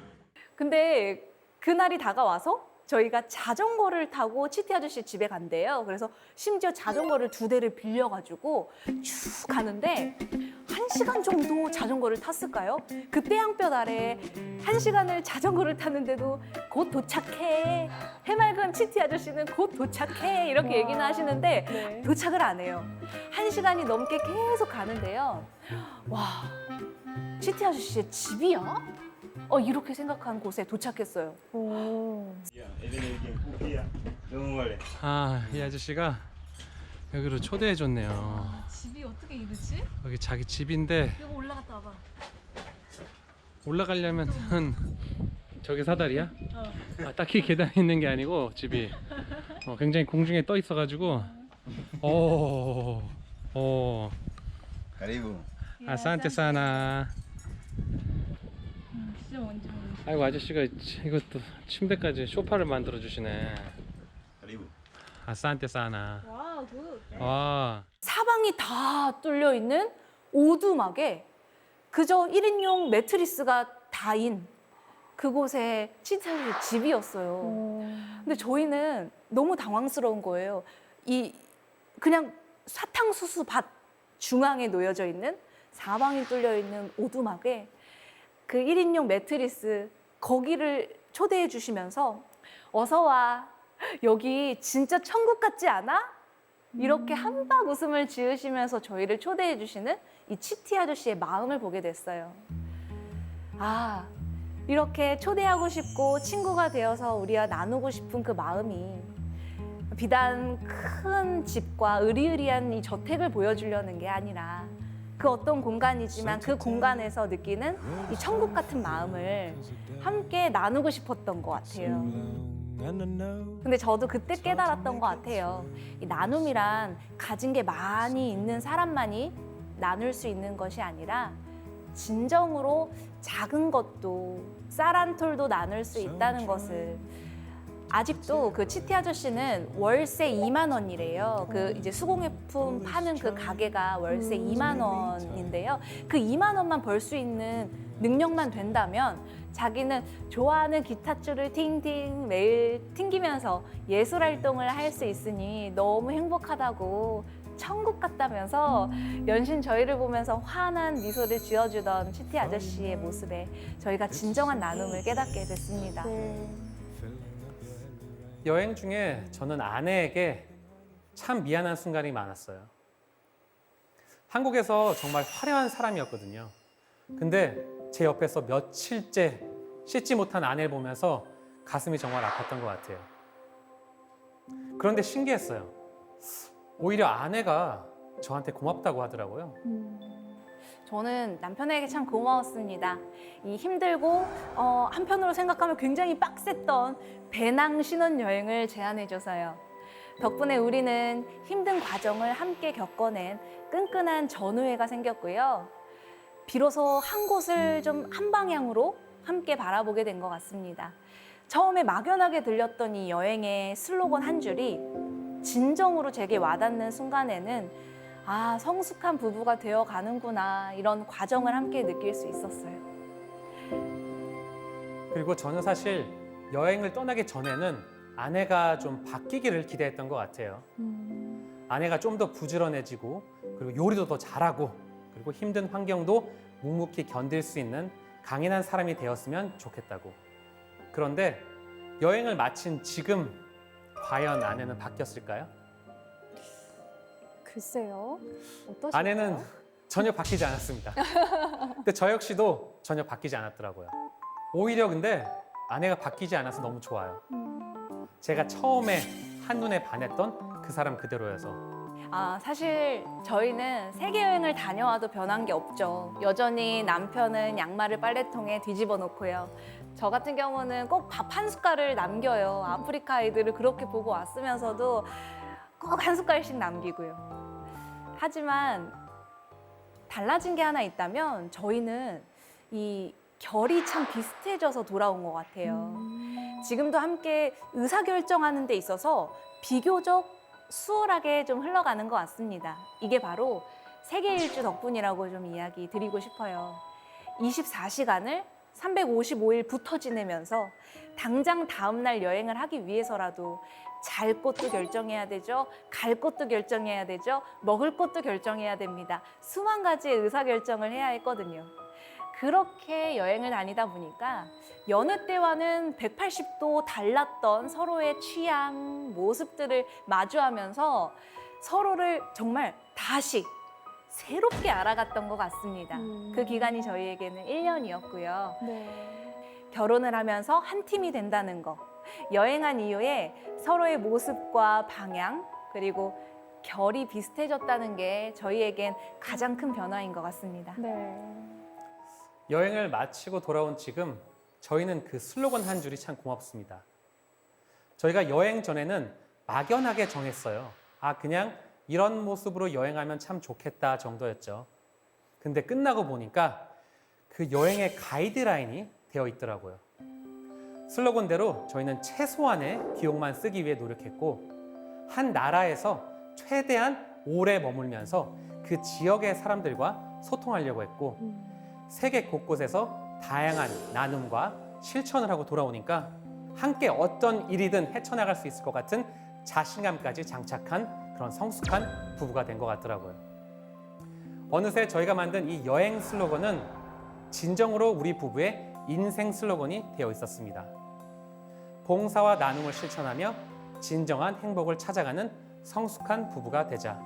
근데 그날이 다가와서 저희가 자전거를 타고 치티 아저씨 집에 간대요. 그래서 심지어 자전거를 2대를 빌려가지고 쭉 가는데 1시간 정도 자전거를 탔을까요? 그 뼈양볕 아래 1시간을 자전거를 탔는데도 곧 도착해. 해맑은 치티 아저씨는 곧 도착해. 이렇게 얘기는 하시는데 네. 도착을 안 해요. 1시간이 넘게 계속 가는데요. 와, 치티 아저씨의 집이야? 이렇게 생각한 곳에 도착했어요. 오. 아, 이 아저씨가 여기로 초대해줬네요. 집이 어떻게 이러지? 여기 자기 집인데 이거 올라갔다 와봐. 올라가려면 저기 사다리야? 딱히 계단이 있는 게 아니고 집이 굉장히 공중에 떠 있어가지고 오, Karibu 아산테 사나. 진짜 뭔지 모르겠어. 아이고 아저씨가 이것도 침대까지 소파를 만들어 주시네. Karibu 아산테 사나. 와우, 굿. 와. 사방이 다 뚫려 있는 오두막에 그저 1인용 매트리스가 다인 그곳에 치티아저씨 집이었어요. 근데 저희는 너무 당황스러운 거예요. 그냥 사탕수수 밭 중앙에 놓여져 있는 사방이 뚫려 있는 오두막에 그 1인용 매트리스 거기를 초대해 주시면서 어서 와. 여기 진짜 천국 같지 않아? 이렇게 한박 웃음을 지으시면서 저희를 초대해 주시는 이 치티 아저씨의 마음을 보게 됐어요. 아, 이렇게 초대하고 싶고 친구가 되어서 우리와 나누고 싶은 그 마음이 비단 큰 집과 으리으리한 이 저택을 보여주려는 게 아니라 그 어떤 공간이지만 그 공간에서 느끼는 이 천국 같은 마음을 함께 나누고 싶었던 것 같아요. 근데 저도 그때 깨달았던 것 같아요. 이 나눔이란 가진 게 많이 있는 사람만이 나눌 수 있는 것이 아니라 진정으로 작은 것도 쌀 한 톨도 나눌 수 있다는 것을 아직도 그 치티 아저씨는 월세 2만 원이래요. 그 이제 수공예품 파는 그 가게가 월세 2만 원인데요. 그 2만 원만 벌 수 있는 능력만 된다면 자기는 좋아하는 기타줄을 팅팅 매일 튕기면서 예술 활동을 할 수 있으니 너무 행복하다고 천국 같다면서 연신 저희를 보면서 환한 미소를 지어주던 치티 아저씨의 모습에 저희가 진정한 나눔을 깨닫게 됐습니다. 여행 중에 저는 아내에게 참 미안한 순간이 많았어요. 한국에서 정말 화려한 사람이었거든요. 근데 제 옆에서 며칠째 씻지 못한 아내를 보면서 가슴이 정말 아팠던 것 같아요. 그런데 신기했어요. 오히려 아내가 저한테 고맙다고 하더라고요. 저는 남편에게 참 고마웠습니다. 이 힘들고 한편으로 생각하면 굉장히 빡셌던 배낭 신혼여행을 제안해줘서요. 덕분에 우리는 힘든 과정을 함께 겪어낸 끈끈한 전우애가 생겼고요. 비로소 한 곳을 좀 한 방향으로 함께 바라보게 된 것 같습니다. 처음에 막연하게 들렸던 이 여행의 슬로건 한 줄이 진정으로 제게 와닿는 순간에는 아, 성숙한 부부가 되어 가는구나 이런 과정을 함께 느낄 수 있었어요. 그리고 저는 사실 여행을 떠나기 전에는 아내가 좀 바뀌기를 기대했던 것 같아요. 아내가 좀 더 부지런해지고 그리고 요리도 더 잘하고 그리고 힘든 환경도 묵묵히 견딜 수 있는 강인한 사람이 되었으면 좋겠다고. 그런데 여행을 마친 지금 과연 아내는 바뀌었을까요? 글쎄요. 어떠실까요? 아내는 전혀 바뀌지 않았습니다. 근데 저 역시도 전혀 바뀌지 않았더라고요. 오히려 근데 아내가 바뀌지 않아서 너무 좋아요. 제가 처음에 한눈에 반했던 그 사람 그대로여서. 사실 저희는 세계 여행을 다녀와도 변한 게 없죠. 여전히 남편은 양말을 빨래통에 뒤집어 놓고요. 저 같은 경우는 꼭 밥 한 숟갈을 남겨요. 아프리카 아이들을 그렇게 보고 왔으면서도 꼭 한 숟갈씩 남기고요. 하지만 달라진 게 하나 있다면 저희는 이 결이 참 비슷해져서 돌아온 것 같아요. 지금도 함께 의사결정하는 데 있어서 비교적 수월하게 좀 흘러가는 것 같습니다. 이게 바로 세계 일주 덕분이라고 좀 이야기 드리고 싶어요. 24시간을 355일 붙어 지내면서 당장 다음날 여행을 하기 위해서라도 잘 곳도 결정해야 되죠. 갈 곳도 결정해야 되죠. 먹을 곳도 결정해야 됩니다. 수만 가지의 의사결정을 해야 했거든요. 그렇게 여행을 다니다 보니까 여느 때와는 180도 달랐던 서로의 취향, 모습들을 마주하면서 서로를 정말 다시 새롭게 알아갔던 것 같습니다. 그 기간이 저희에게는 1년이었고요. 네. 결혼을 하면서 한 팀이 된다는 거, 여행한 이후에 서로의 모습과 방향, 그리고 결이 비슷해졌다는 게 저희에겐 가장 큰 변화인 것 같습니다. 네. 여행을 마치고 돌아온 지금 저희는 그 슬로건 한 줄이 참 고맙습니다. 저희가 여행 전에는 막연하게 정했어요. 그냥 이런 모습으로 여행하면 참 좋겠다 정도였죠. 근데 끝나고 보니까 그 여행의 가이드라인이 되어 있더라고요. 슬로건대로 저희는 최소한의 비용만 쓰기 위해 노력했고 한 나라에서 최대한 오래 머물면서 그 지역의 사람들과 소통하려고 했고 세계 곳곳에서 다양한 나눔과 실천을 하고 돌아오니까 함께 어떤 일이든 헤쳐나갈 수 있을 것 같은 자신감까지 장착한 그런 성숙한 부부가 된 것 같더라고요. 어느새 저희가 만든 이 여행 슬로건은 진정으로 우리 부부의 인생 슬로건이 되어 있었습니다. 봉사와 나눔을 실천하며 진정한 행복을 찾아가는 성숙한 부부가 되자.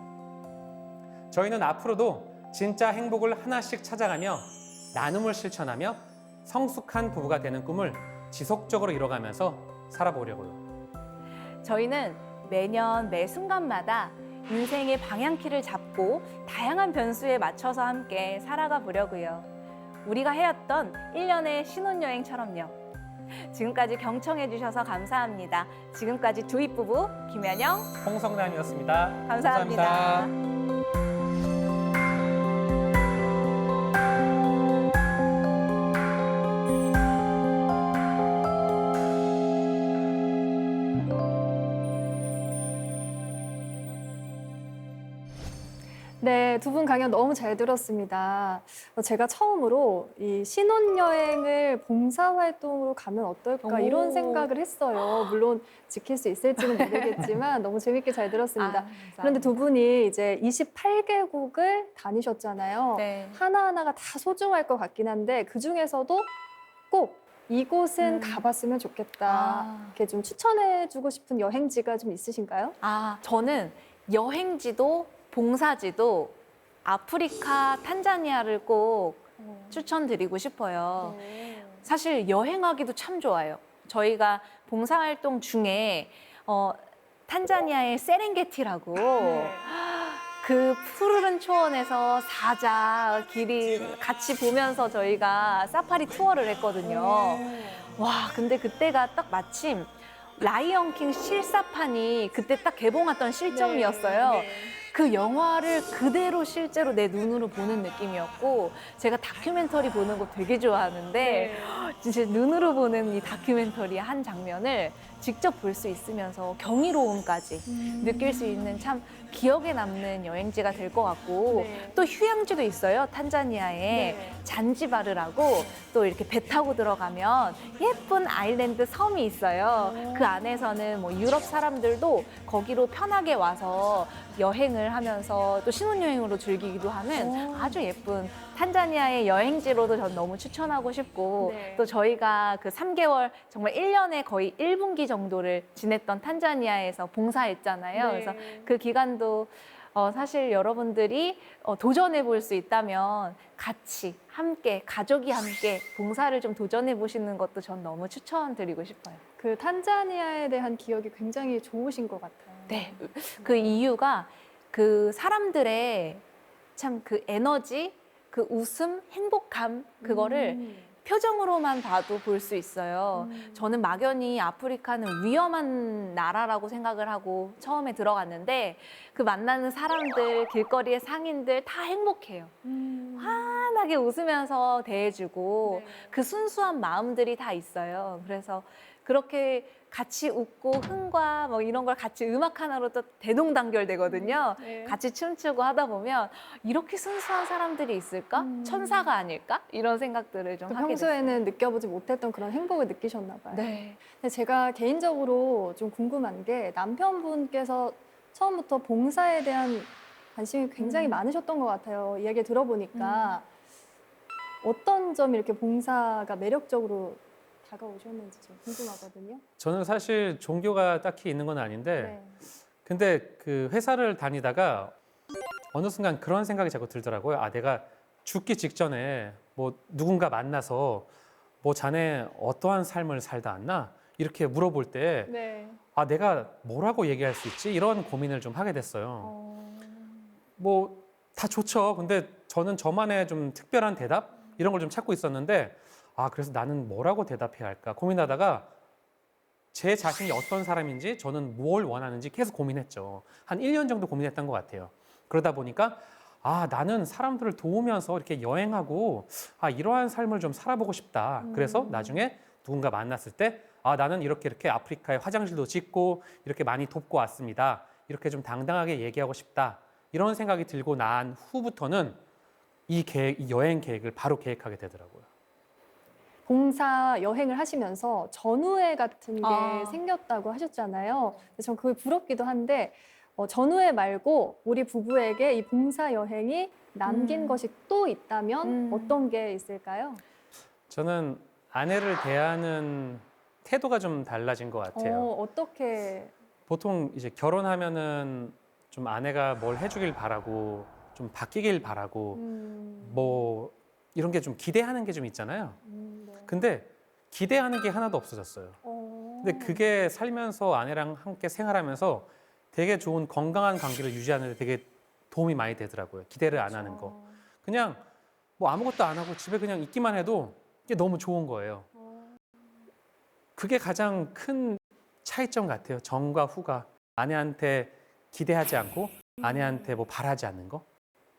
저희는 앞으로도 진짜 행복을 하나씩 찾아가며 나눔을 실천하며 성숙한 부부가 되는 꿈을 지속적으로 이뤄가면서 살아보려고요. 저희는 매년 매 순간마다 인생의 방향키를 잡고 다양한 변수에 맞춰서 함께 살아가 보려고요. 우리가 해왔던 1년의 신혼여행처럼요. 지금까지 경청해 주셔서 감사합니다. 지금까지 두입 부부 김연영 홍성남이었습니다. 감사합니다. 네, 두 분 강연 너무 잘 들었습니다. 제가 처음으로 이 신혼여행을 봉사활동으로 가면 어떨까 이런 오. 생각을 했어요. 물론 지킬 수 있을지는 모르겠지만 너무 재밌게 잘 들었습니다. 그런데 두 분이 이제 28개국을 다니셨잖아요. 네. 하나하나가 다 소중할 것 같긴 한데 그중에서도 꼭 이곳은 음. 가봤으면 좋겠다. 아. 이렇게 좀 추천해주고 싶은 여행지가 좀 있으신가요? 저는 여행지도 봉사지도 아프리카 탄자니아를 꼭 추천드리고 싶어요. 사실 여행하기도 참 좋아요. 저희가 봉사활동 중에 탄자니아의 세렝게티라고 그 푸르른 초원에서 사자 길이 같이 보면서 저희가 사파리 투어를 했거든요. 와, 근데 그때가 딱 마침 라이언킹 실사판이 그때 딱 개봉했던 시점이었어요. 그 영화를 그대로 실제로 내 눈으로 보는 느낌이었고 제가 다큐멘터리 보는 거 되게 좋아하는데 진짜 눈으로 보는 이 다큐멘터리의 한 장면을 직접 볼 수 있으면서 경이로움까지 느낄 수 있는 참 기억에 남는 여행지가 될 것 같고 또 휴양지도 있어요. 탄자니아에 잔지바르라고 또 이렇게 배 타고 들어가면 예쁜 아일랜드 섬이 있어요. 그 안에서는 뭐 유럽 사람들도 거기로 편하게 와서 여행을 하면서 또 신혼여행으로 즐기기도 하는 아주 예쁜 탄자니아의 여행지로도 전 너무 추천하고 싶고 또 저희가 그 3개월 정말 1년에 거의 1분기 정도를 지냈던 탄자니아에서 봉사했잖아요. 그래서 그 기간도 사실 여러분들이 도전해 볼 수 있다면 같이 함께 가족이 함께 봉사를 좀 도전해 보시는 것도 전 너무 추천드리고 싶어요. 그 탄자니아에 대한 기억이 굉장히 좋으신 것 같아요. 네, 그 이유가 그 사람들의 참 그 에너지, 그 웃음, 행복함 그거를 표정으로만 봐도 볼 수 있어요. 저는 막연히 아프리카는 위험한 나라라고 생각을 하고 처음에 들어갔는데 그 만나는 사람들, 길거리의 상인들 다 행복해요. 환하게 웃으면서 대해주고 그 순수한 마음들이 다 있어요. 그래서 그렇게 같이 웃고 흥과 뭐 이런 걸 같이 음악 하나로 또 대동단결되거든요. 같이 춤추고 하다 보면 이렇게 순수한 사람들이 있을까? 천사가 아닐까? 이런 생각들을 좀 하게 됐어요. 평소에는 느껴보지 못했던 그런 행복을 느끼셨나 봐요. 네. 근데 제가 개인적으로 좀 궁금한 게 남편분께서 처음부터 봉사에 대한 관심이 굉장히 많으셨던 것 같아요. 이야기 들어보니까 어떤 점이 이렇게 봉사가 매력적으로 다가오셨는지 좀 궁금하거든요. 저는 사실 종교가 딱히 있는 건 아닌데 네. 근데 그 회사를 다니다가 어느 순간 그런 생각이 자꾸 들더라고요. 아, 내가 죽기 직전에 뭐 누군가 만나서 뭐 자네 어떠한 삶을 살다 왔나? 이렇게 물어볼 때 네. 아, 내가 뭐라고 얘기할 수 있지? 이런 고민을 좀 하게 됐어요. 뭐 다 좋죠. 근데 저는 저만의 좀 특별한 대답 이런 걸 좀 찾고 있었는데 아, 그래서 나는 뭐라고 대답해야 할까 고민하다가 제 자신이 어떤 사람인지 저는 뭘 원하는지 계속 고민했죠. 한 1년 정도 고민했던 것 같아요. 그러다 보니까 아, 나는 사람들을 도우면서 이렇게 여행하고 아, 이러한 삶을 좀 살아보고 싶다. 그래서 나중에 누군가 만났을 때 아, 나는 이렇게 아프리카에 화장실도 짓고 이렇게 많이 돕고 왔습니다. 이렇게 좀 당당하게 얘기하고 싶다. 이런 생각이 들고 난 후부터는 이 여행 계획을 바로 계획하게 되더라고요. 봉사 여행을 하시면서 전우회 같은 게 아. 생겼다고 하셨잖아요. 전 그게 부럽기도 한데 전우회 말고 우리 부부에게 이 봉사 여행이 남긴 것이 또 있다면 어떤 게 있을까요? 저는 아내를 대하는 태도가 좀 달라진 것 같아요. 어떻게? 보통 이제 결혼하면은 좀 아내가 뭘 해주길 바라고 좀 바뀌길 바라고 뭐 이런 게 좀 기대하는 게 좀 있잖아요. 네. 근데 기대하는 게 하나도 없어졌어요. 근데 그게 살면서 아내랑 함께 생활하면서 되게 좋은 건강한 관계를 유지하는 데 되게 도움이 많이 되더라고요. 기대를 안 하는 거. 그냥 뭐 아무것도 안 하고 집에 그냥 있기만 해도 이게 너무 좋은 거예요. 그게 가장 큰 차이점 같아요. 전과 후가. 아내한테 기대하지 않고 아내한테 뭐 바라지 않는 거.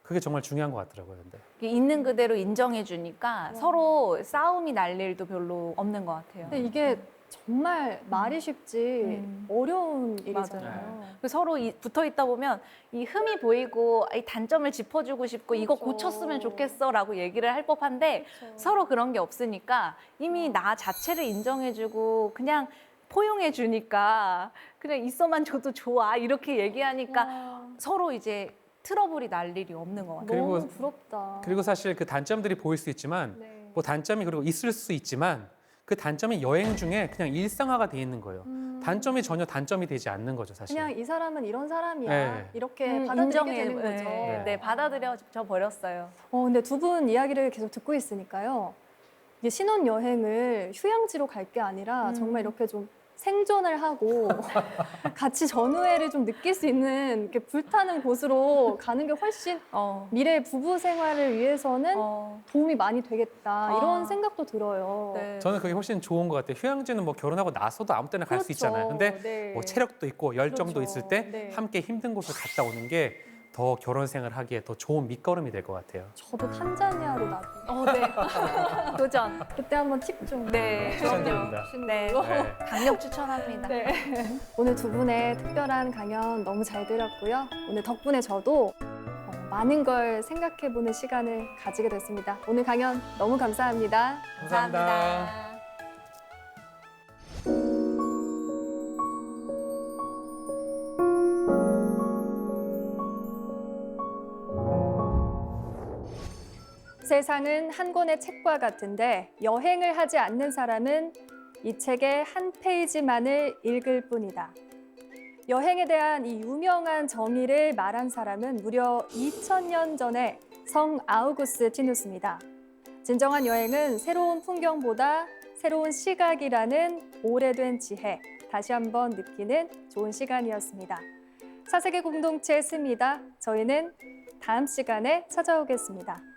그게 정말 중요한 것 같더라고요. 근데. 있는 그대로 인정해 주니까 서로 싸움이 날 일도 별로 없는 것 같아요. 근데 이게 정말 말이 쉽지 어려운 일이잖아요. 서로 붙어 있다 보면 이 흠이 보이고 이 단점을 짚어주고 싶고 이거 그렇죠. 고쳤으면 좋겠어라고 얘기를 할 법한데 서로 그런 게 없으니까 이미 나 자체를 인정해주고 그냥 포용해 주니까 그냥 있어만 줘도 좋아 이렇게 얘기하니까 서로 이제 트러블이 날 일이 없는 것 같아요. 그리고- 너무 부럽다. 그리고 사실 그 단점들이 보일 수 있지만 네. 뭐 단점이 그리고 있을 수 있지만 그 단점이 여행 중에 그냥 일상화가 돼 있는 거예요. 단점이 전혀 단점이 되지 않는 거죠, 사실. 그냥 이 사람은 이런 사람이야. 네. 이렇게 받아들이게 인정해 되는 거죠. 네, 받아들여져 버렸어요. 근데 두 분 이야기를 계속 듣고 있으니까요. 이게 신혼여행을 휴양지로 갈 게 아니라 정말 이렇게 좀 생존을 하고 같이 전우회를 좀 느낄 수 있는 이렇게 불타는 곳으로 가는 게 훨씬 미래 부부 생활을 위해서는 도움이 많이 되겠다 이런 생각도 들어요. 네. 저는 그게 훨씬 좋은 것 같아요. 휴양지는 뭐 결혼하고 나서도 아무 때나 갈 수 그렇죠. 있잖아요. 근데 네. 뭐 체력도 있고 열정도 그렇죠. 있을 때 네. 함께 힘든 곳을 갔다 오는 게 더 결혼 생활 하기에 더 좋은 밑거름이 될 것 같아요. 저도 탄자니아로 나도 네. 도전. 그때 한번 팁 좀 네. 추천드립니다. 주시는 네. 걸로. 네. 강력 추천합니다. 네. 오늘 두 분의 특별한 강연 너무 잘 들었고요. 오늘 덕분에 저도 많은 걸 생각해보는 시간을 가지게 됐습니다. 오늘 강연 너무 감사합니다. 감사합니다. 세상은 한 권의 책과 같은데 여행을 하지 않는 사람은 이 책의 한 페이지만을 읽을 뿐이다. 여행에 대한 이 유명한 정의를 말한 사람은 무려 2000년 전에 성 아우구스티누스입니다. 진정한 여행은 새로운 풍경보다 새로운 시각이라는 오래된 지혜, 다시 한번 느끼는 좋은 시간이었습니다. 사세계 공동체 스미다. 저희는 다음 시간에 찾아오겠습니다.